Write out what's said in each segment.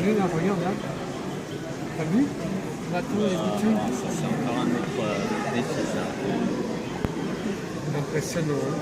Allez, là, regarde, là. T'as vu? Bateau et bitume. C'est encore un autre défi, ça. Impressionnant. Hein.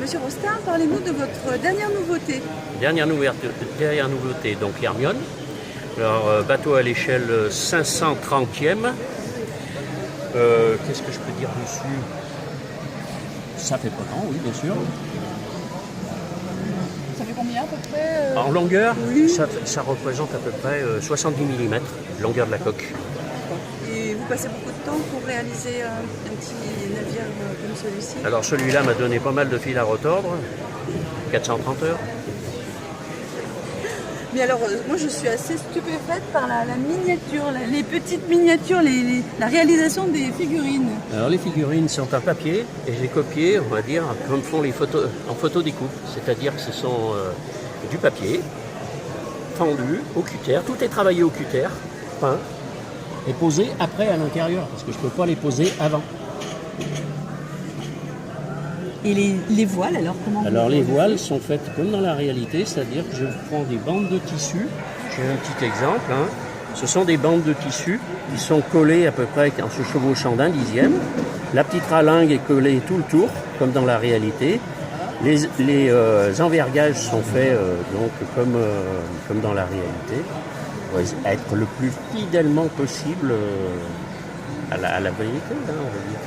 Monsieur Rostin, parlez-nous de votre dernière nouveauté. Dernière nouveauté, donc Hermione. Alors, bateau à l'échelle 530e. Qu'est-ce que je peux dire dessus? Ça fait pas tant, oui, bien sûr. Ça fait combien à peu près En longueur, Oui. ça représente à peu près 70 mm, longueur de la coque. Et vous passez beaucoup de temps pour réaliser un petit navire comme celui-ci? Alors celui-là m'a donné pas mal de fil à retordre, 430 heures. Mais alors, moi je suis assez stupéfaite par la miniature, les petites miniatures, la réalisation des figurines. Alors les figurines sont en papier et j'ai copié, on va dire, comme font les photos en photodécoupe. C'est-à-dire que ce sont du papier, fendu au cutter, tout est travaillé au cutter, peint et posé après à l'intérieur, parce que je ne peux pas les poser avant. Et les voiles, alors comment? Alors les voiles sont faites comme dans la réalité, c'est-à-dire que je prends des bandes de tissu, j'ai un petit exemple, hein. Ce sont des bandes de tissu qui sont collées à peu près en se chevauchant d'un dixième. La petite ralingue est collée tout le tour, comme dans la réalité. Les envergages sont faits donc comme dans la réalité, pour être le plus fidèlement possible à la vérité, hein, on va dire.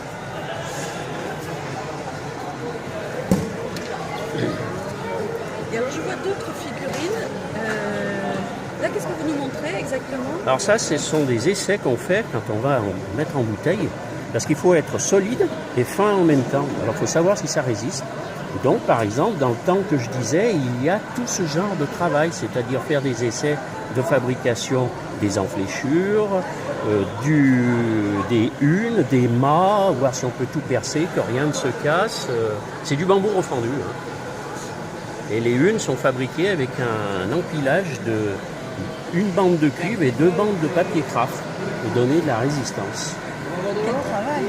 Et alors je vois d'autres figurines. Là, qu'est-ce que vous nous montrez exactement? Alors ça, ce sont des essais qu'on fait quand on va en mettre en bouteille, parce qu'il faut être solide et fin en même temps. Alors il faut savoir si ça résiste. Donc par exemple, dans le temps que je disais, il y a tout ce genre de travail, c'est-à-dire faire des essais de fabrication des enfléchures, des hunes, des mâts, voir si on peut tout percer, que rien ne se casse. C'est du bambou refendu. Hein. Et les hunes sont fabriquées avec un empilage de une bande de cuivre et 2 bandes de papier craft pour donner de la résistance. Quel travail!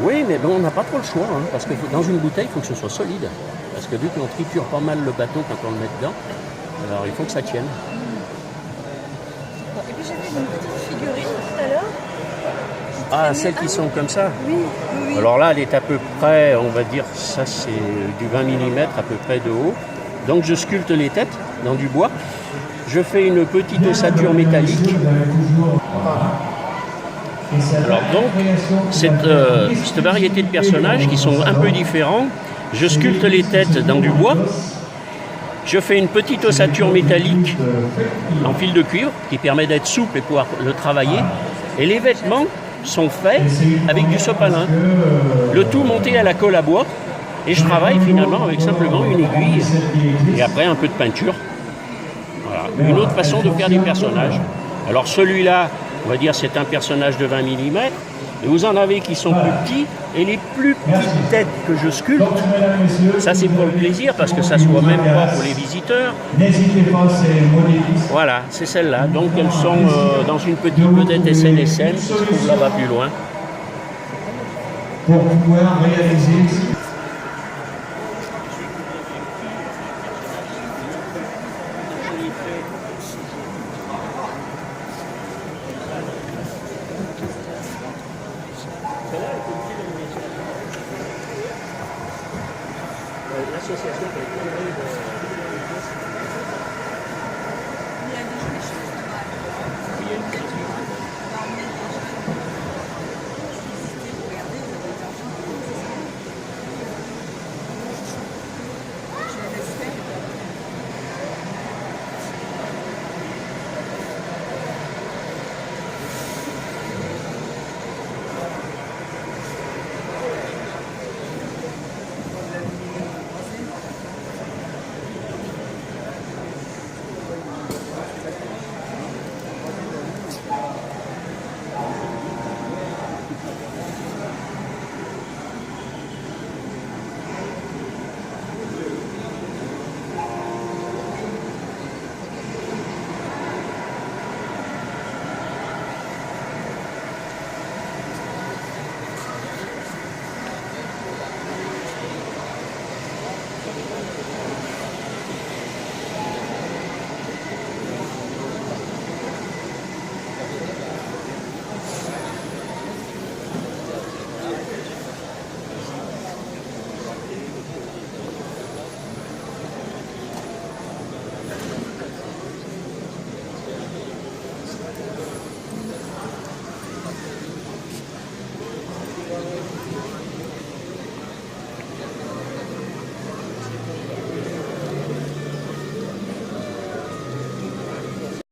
Oui, mais bon, on n'a pas trop le choix, hein, parce que dans une bouteille, il faut que ce soit solide. Parce que vu qu'on triture pas mal le bateau quand on le met dedans, alors il faut que ça tienne. Bon, et puis j'ai vu une petite figurine tout à l'heure. Ah, celles qui sont comme ça? Oui, oui, oui. Alors là, elle est à peu près, on va dire, ça c'est du 20 mm à peu près de haut. Donc je sculpte les têtes dans du bois. Je fais une petite ossature métallique. Alors donc, cette variété de personnages qui sont un peu différents, je sculpte les têtes dans du bois. Je fais une petite ossature métallique en fil de cuivre qui permet d'être souple et pouvoir le travailler. Et les vêtements sont faits avec du sopalin. Le tout monté à la colle à bois. Et je travaille finalement avec simplement une aiguille et après un peu de peinture. Voilà. Une autre façon de faire des personnages. Alors celui-là, on va dire c'est un personnage de 20 mm. Et vous en avez qui sont plus petits. Et les plus petites têtes que je sculpte, ça c'est pour le plaisir parce que ça ne soit même pas pour les visiteurs. Voilà, c'est celle-là. Donc elles sont dans une petite vedette SNSM qui se trouve là-bas plus loin. Pour pouvoir réaliser. L'association